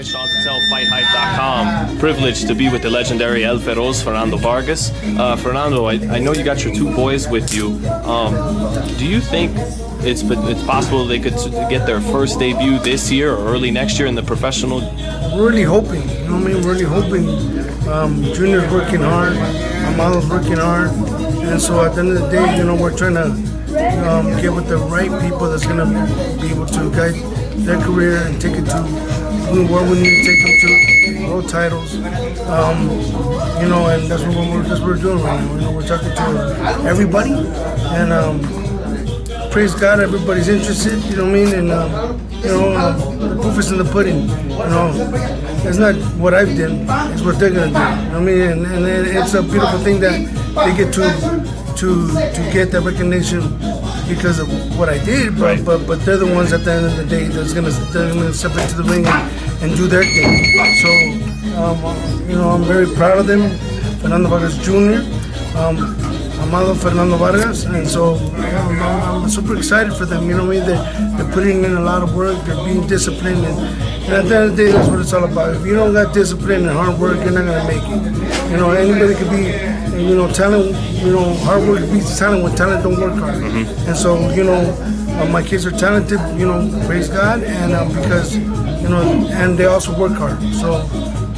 Hi, Sean Patel, FightHype.com. Privileged to be with the legendary El Feroz, Fernando Vargas. Fernando, I know you got your two boys with you. Do you think it's possible they could get their first debut this year or early next year in the professional? Really hoping, you know what I mean? Really hoping. Junior's working hard, Amado's working hard, and so at the end of the day, you know, we're trying to get with the right people that's going to be able to guide their career and take it to where we need to take them to, world titles. You know, and that's what we're doing right now. You know, we're talking to everybody, and praise God, everybody's interested. You know what I mean? And you know, the proof is in the pudding. You know, it's not what I've done; it's what they're gonna do. You know what I mean? And it's a beautiful thing that they get to get that recognition because of what I did, but they're the ones at the end of the day they're gonna step into the ring and do their thing. So you know, I'm very proud of them. Fernando Vargas Jr, Amado Fernando Vargas, and so I'm super excited for them. You know what I mean? They're putting in a lot of work. They're being disciplined, and at the end of the day, that's what it's all about. If you don't got discipline and hard work, you're not gonna make it. You know, anybody could be, you know, talent. You know, hard work beats talent when talent don't work hard. And so, you know, my kids are talented. You know, praise God, and because you know, and they also work hard. So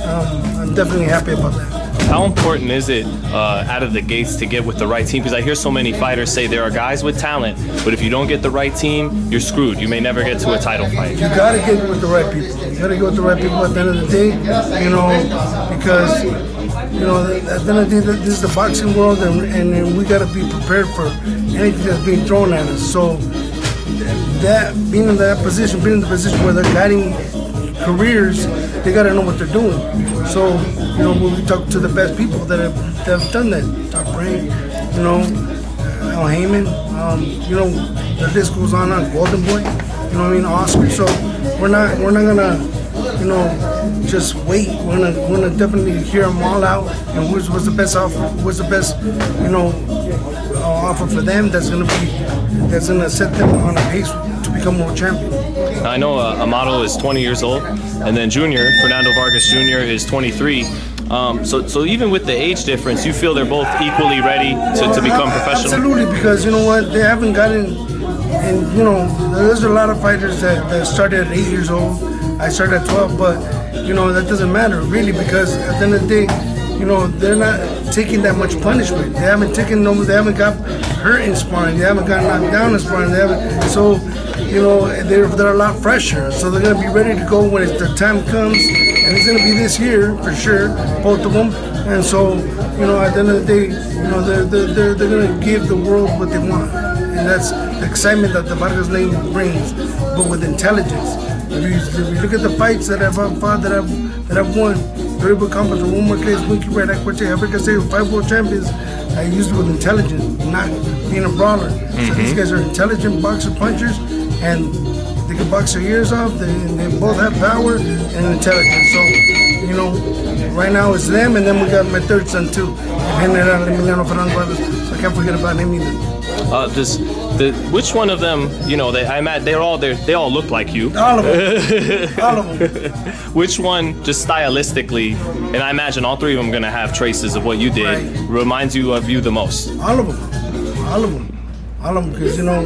I'm definitely happy about that. How important is it out of the gates to get with the right team? Because I hear so many fighters say there are guys with talent, but if you don't get the right team, you're screwed. You may never get to a title fight. You gotta get with the right people. You gotta get with the right people at the end of the day, you know, because, you know, at the end of the day, this is the boxing world, and we gotta be prepared for anything that's being thrown at us. So that being in that position, being in the position where they're guiding careers, they gotta know what they're doing. So, you know, when we talk to the best people that have done that, Top Rank, you know, Al Heyman, you know, the list goes on, Golden Boy, you know what I mean, Oscar. So we're not gonna, you know, just wait. We're gonna definitely hear them all out, and what's the best offer, what's the best, you know, offer for them that's gonna set them on a pace to become world champion. I know Amado is 20 years old, and then Junior, Fernando Vargas Jr. is 23. So even with the age difference, you feel they're both equally ready to become professional? Absolutely, because you know what, they haven't gotten, and you know, there's a lot of fighters that started at 8 years old. I started at 12, but you know, that doesn't matter really, because at the end of the day, you know, they're not taking that much punishment. They haven't got hurt in sparring. They haven't got knocked down in sparring. So, you know, they're a lot fresher. So they're gonna be ready to go when the time comes, and it's gonna be this year for sure, both of them. And so, you know, at the end of the day, you know, they're gonna give the world what they want, and that's the excitement that the Vargas name brings, but with intelligence. If you look at the fights that I've fought, that I've won, 30 book conference, one more case, Winky Red, I say 5 world champions. I used it with intelligence, not being a brawler. So these guys are intelligent boxer punchers, and they can box their ears off. They both have power and intelligence. So, you know, right now it's them, and then we got my third son too, Fernando Vargas. So I can't forget about him either. Which one of them, you know, they all look like you. All of them. All of them. Which one, just stylistically, and I imagine all three of them are going to have traces of what you did, reminds you of you the most? All of them. All of them. All of them, because, you know,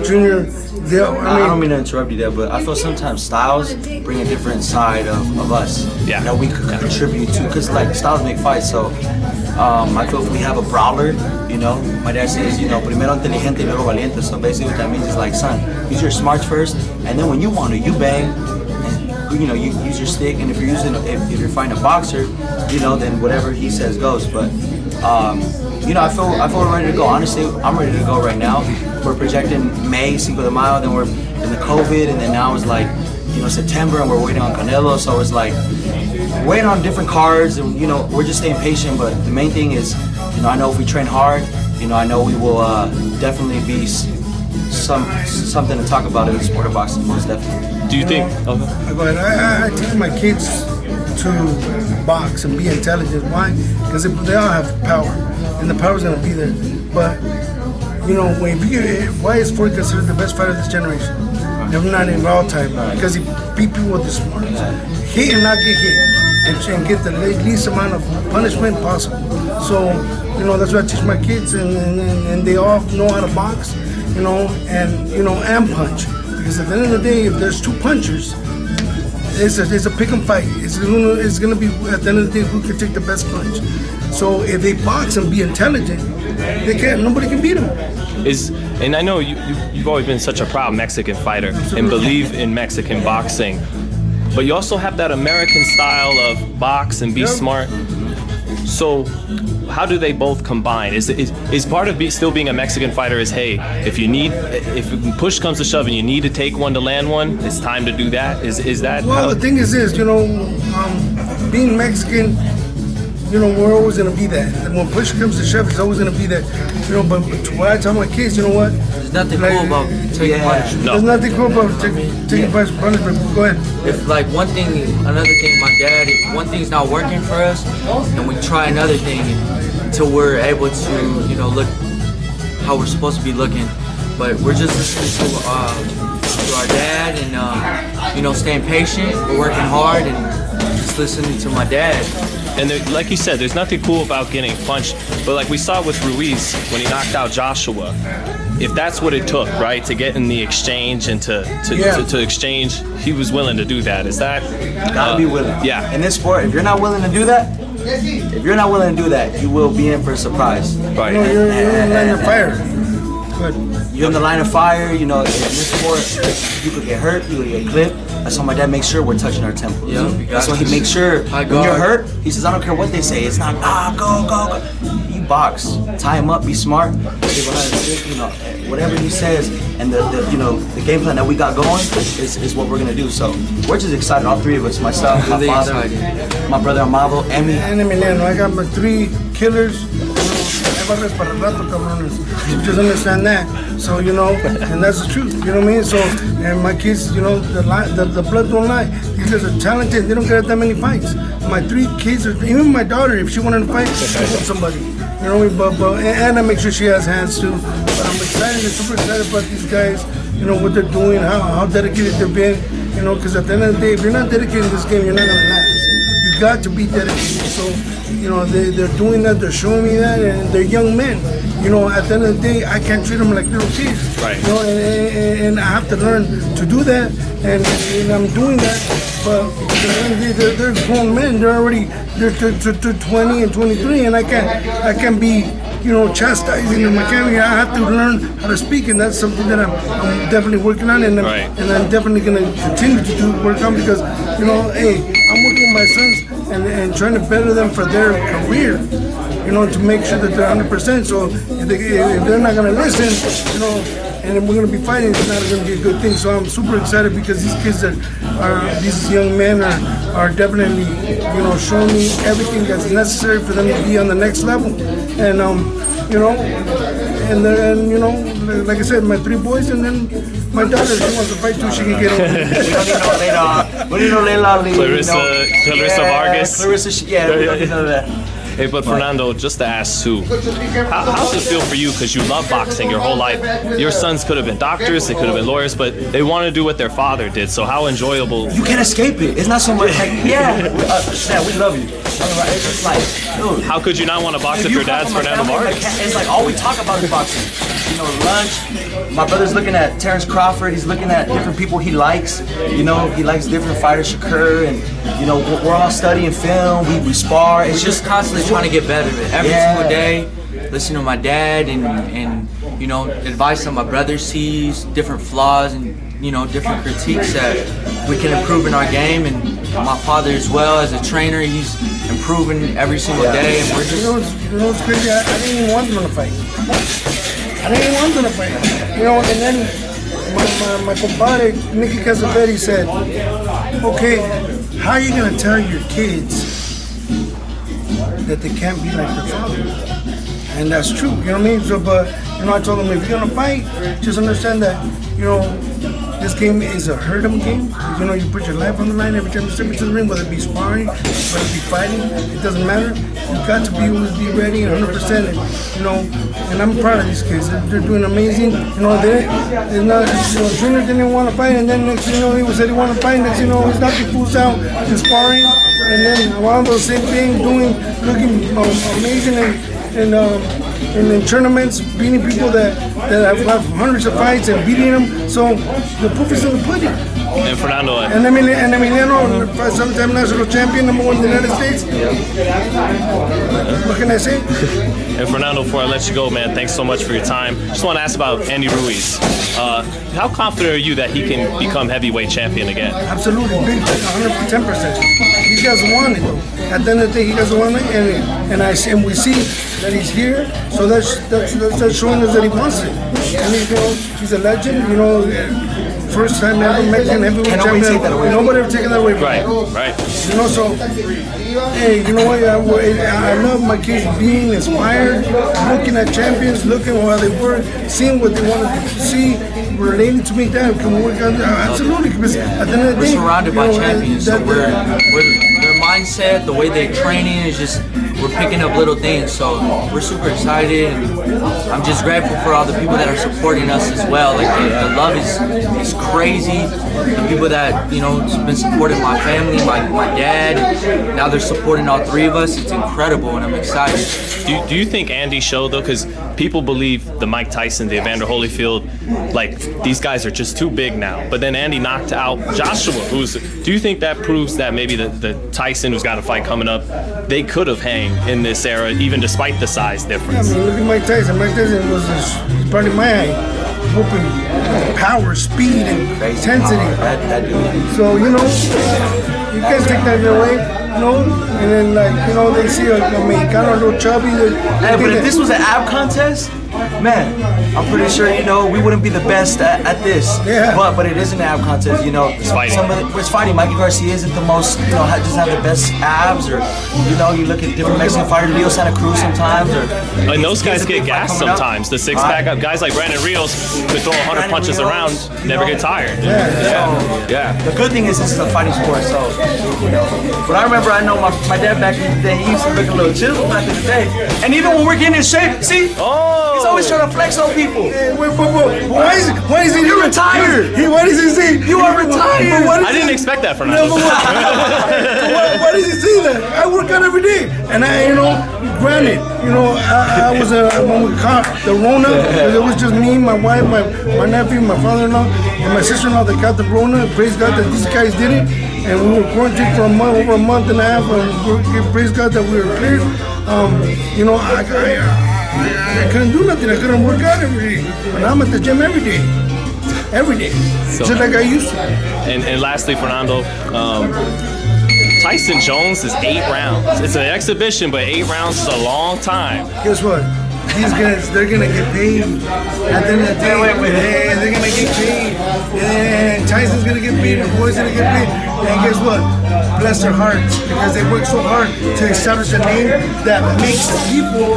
Junior, I don't mean to interrupt you there, but I feel sometimes styles bring a different side of us that we could contribute to, because like styles make fights. So I feel if we have a brawler, you know, my dad says, you know, primero inteligente y luego valiente. So basically what that means is like, son, use your smarts first, and then when you want to, you bang, and, you know, you use your stick. And if you're fighting a boxer, you know, then whatever he says goes. But you know, I feel we're ready to go. Honestly, I'm ready to go right now. We're projecting May, Cinco de Mayo, then we're in the COVID, and then now it's like, you know, September, and we're waiting on Canelo. So it's like waiting on different cards, and you know, we're just staying patient. But the main thing is, you know, I know if we train hard, you know, I know we will definitely be something to talk about in the sport of boxing, most definitely. Do you think? But I teach my kids to box and be intelligent. Why? Because they all have power, and the power's gonna be there. But you know, why is Ford considered the best fighter of this generation? never not in all time, because he beat people with the smarts. Hit and not get hit, and get the least amount of punishment possible. So, you know, that's what I teach my kids, and they all know how to box, you know, and punch. Because at the end of the day, if there's two punchers, it's a pick and fight. It's gonna be at the end of the day who can take the best punch. So if they box and be intelligent, they can't. Nobody can beat them. And I know you've always been such a proud Mexican fighter and believe in Mexican boxing, but you also have that American style of box and be smart. So how do they both combine? Is part of still being a Mexican fighter is, hey, if push comes to shove and you need to take one to land one, it's time to do that? Is that? Well, the thing is this, you know, being Mexican, you know, we're always gonna be that. And when push comes to shove, it's always gonna be that. You know, but what I tell my kids, you know what? There's nothing cool about taking punishment. No. There's nothing cool about taking punishment. Go ahead. If like another thing, my dad, one thing's not working for us, and we try another thing until we're able to, you know, look how we're supposed to be looking. But we're just listening to our dad, and you know, staying patient. We're working hard and just listening to my dad. And like you said, there's nothing cool about getting punched, but like we saw with Ruiz when he knocked out Joshua, if that's what it took, right, to get in the exchange and to exchange, he was willing to do that. Is that? Gotta be willing. Yeah. In this sport, if you're not willing to do that, you will be in for a surprise. Right. You know, you're in the line of fire. You're in the line of fire. You know, in this sport, you could get hurt, you could get clipped. That's why my dad makes sure we're touching our temples. Yeah, that's why he makes sure when you're hurt, he says, I don't care what they say. It's not, go. You box, tie him up, be smart. You know, whatever he says, and the game plan that we got going is what we're gonna do. So we're just excited, all three of us, myself, my father, my brother Amado, and me. And Emiliano, I got my three killers. Just understand that. So, you know, and that's the truth. You know what I mean? So, and my kids, you know, the blood don't lie. These guys are talented. They don't get that many fights. My three kids, even my daughter, if she wanted to fight, she'll fight somebody. You know what I mean? And I make sure she has hands too. But I'm excited and super excited about these guys. You know what they're doing, how dedicated they've been. You know, because at the end of the day, if you're not dedicated to this game, you're not gonna last. You got to be dedicated. So, you know, they're doing that, they're showing me that, and they're young men. You know, at the end of the day, I can't treat them like little kids. Right. You know, and I have to learn to do that, and I'm doing that. But at the end of the day, they're grown men. They're 20 and 23, and I can't be, you know, chastising them. I have to learn how to speak, and that's something that I'm definitely working on, and I'm definitely going to continue to work on, because, you know, hey, I'm working with my sons and trying to better them for their career, you know, to make sure that they're 100%. So if they're not going to listen, you know, and we're going to be fighting, it's not going to be a good thing. So I'm super excited, because these kids these young men are definitely, you know, showing me everything that's necessary for them to be on the next level. And, you know, and you know, like I said, my three boys, and then my daughter, she wants to fight too, she can get over. What do you know later? Clarissa Vargas. Clarissa, we know that. Hey, but Fernando, just to ask too, how does it feel for you? Because you love boxing your whole life. Your sons could have been doctors, they could have been lawyers, but they want to do what their father did. So how enjoyable? You can't escape it. It's not so much like, we love you. It's just like, dude. How could you not want to box if your dad's Fernando Vargas? It's like all we talk about is boxing. You know, lunch. My brother's looking at Terrence Crawford. He's looking at different people he likes. You know, he likes different fighters, Shakur, and you know, we're all studying film. We spar. It's just constantly trying to get better. Every single day, listen to my dad and you know, advice that my brother sees, different flaws and, you know, different critiques that we can improve in our game. And my father as well, as a trainer, he's improving every single day. And we're just... You know what's crazy? I didn't even want them to fight. You know, and then my compadre, Nicky Casavetti, said, okay, how are you going to tell your kids that they can't be like their father? And that's true, you know what I mean? So, but, you know, I told them, if you're going to fight, just understand that, you know, this game is a hurt-em game. You know, you put your life on the line every time you step into the ring, whether it be sparring, whether it be fighting, it doesn't matter. You got to be always be ready 100%. And, you know, and I'm proud of these kids. They're doing amazing. You know, they're not. You know, Junior didn't want to fight, and then next thing you know, he said he wanted to fight. Next thing you know, he's knocking fools out in sparring, and then Amado, same thing, looking amazing and in tournaments, beating people that have hundreds of fights and beating them. So the proof is in the pudding. And Fernando. And Emiliano, 7-time national champion, #1 in the United States. What can I say? And Fernando, before I let you go, man, thanks so much for your time. Just want to ask about Andy Ruiz. How confident are you that he can become heavyweight champion again? Absolutely, big, 110%. He doesn't want it though. At the end of the day, he doesn't want it, and we see that he's here. So that's showing us that he wants it. And he's a legend. You know, first time ever Mexican heavyweight champion. Nobody ever taken that away from him. Right. You know, so hey, you know what? I love my kids being inspired, looking at champions, looking how they work, seeing what they want to see, relating to me. Damn, can we work on that? Absolutely. Because at the end of the day, we're surrounded by champions, so their mindset, the way they're training is just, we're picking up little things. So we're super excited, and I'm just grateful for all the people that are supporting us as well. Like the love is crazy. The people that, you know, been supporting my family, my dad, and now they're supporting all three of us. It's incredible, and I'm excited. Do you think Andy showed though? Because people believe the Mike Tyson, the Evander Holyfield, like these guys are just too big now. But then Andy knocked out Joshua. Do you think that proves that maybe the Tyson who's got a fight coming up, they could have hang in this era, even despite the size difference? Yeah, I mean, look at Mike Tyson. Mike Tyson was probably my height. Whooping power, speed, and intensity. So, you know, you can't take that away, you know? And then, like, you know, they see a Mexicano, a little chubby. Hey, but if this was an ab contest, man, I'm pretty sure, you know, we wouldn't be the best at this. Yeah. But it is an ab contest, you know. It's fighting. It's fighting. Mikey Garcia isn't the most, you know, doesn't have the best abs, or, you know, you look at different Mexican fighters, Leo Santa Cruz sometimes, or. And those guys get gassed sometimes. The six-pack guys like Brandon Rios could throw 100 punches around, never get tired. Yeah. The good thing is this is a fighting sport, so, you know. But I remember, I know my dad back in the day, he used to look a little chill back in the day. And even when we're getting in shape, see? He's always trying to flex on people. Hey, wait, why is he? You're retired. What does he say? You are retired. I didn't expect that, Fernando. Why does he say that? I work out every day, and you know, granted, you know, I was when we caught the Rona, it was just me, my wife, my nephew, my father-in-law, and my sister-in-law that got the Rona. Praise God that these guys did it, and we were quarantined for over a month and a half, and praise God that we were cleared. You know, I couldn't do nothing. I couldn't work out every day. But I'm at the gym every day. Every day. So, just like I used to. And lastly, Fernando, Tyson Jones is 8 rounds. It's an exhibition, but 8 rounds is a long time. Guess what? These guys, they're going to get paid. At the end of the day, yeah, they're going to get paid. And Tyson's going to get paid. The boy's going to get paid. And guess what? Bless their hearts, because they work so hard to establish a name that makes people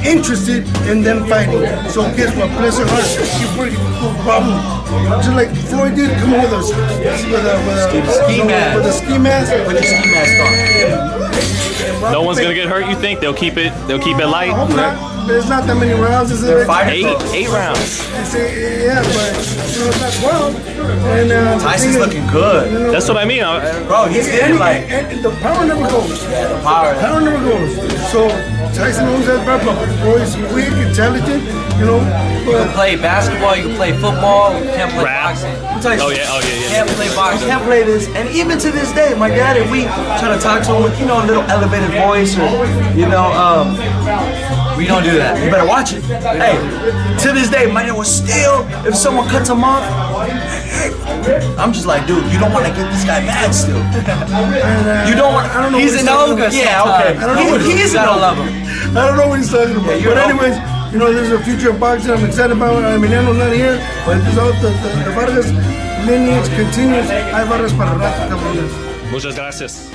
interested in them fighting. So guess what? Bless their hearts. Keep working. No problem. Just like Floyd did, come on with us. With a ski mask. With the ski mask on. No one's gonna get hurt. You think they'll keep it light? I hope not. There's not that many rounds. They're fighting. 8 rounds. Yeah, but you know, it's not 12. And Tyson's looking good. You know, That's what I mean. Bro, he's getting like. And the power never goes. Yeah, the power. Power never goes. So Tyson owns that power. Boy, he's quick, intelligent. You know. You can play basketball. You can play football. You can't play boxing. Oh yeah. Can't play boxing. Can't play this. And even to this day, my dad, if we try to talk to him with, you know, a little elevated voice, or, you know, we don't do that. You better watch it. Hey, to this day, my dad was still, if someone cuts him off, I'm just like, dude, you don't want to get this guy mad still. You don't want. I don't know. He's an ogre. Yeah, okay. I don't know. He's an ogre. Love him. I don't know what he's talking about. But anyways, you know, there's a future of boxing. I'm excited about it. Emiliano's not here, but it's all the Vargas lineage continues. Hay Vargas para rato, cabrones. Muchas gracias.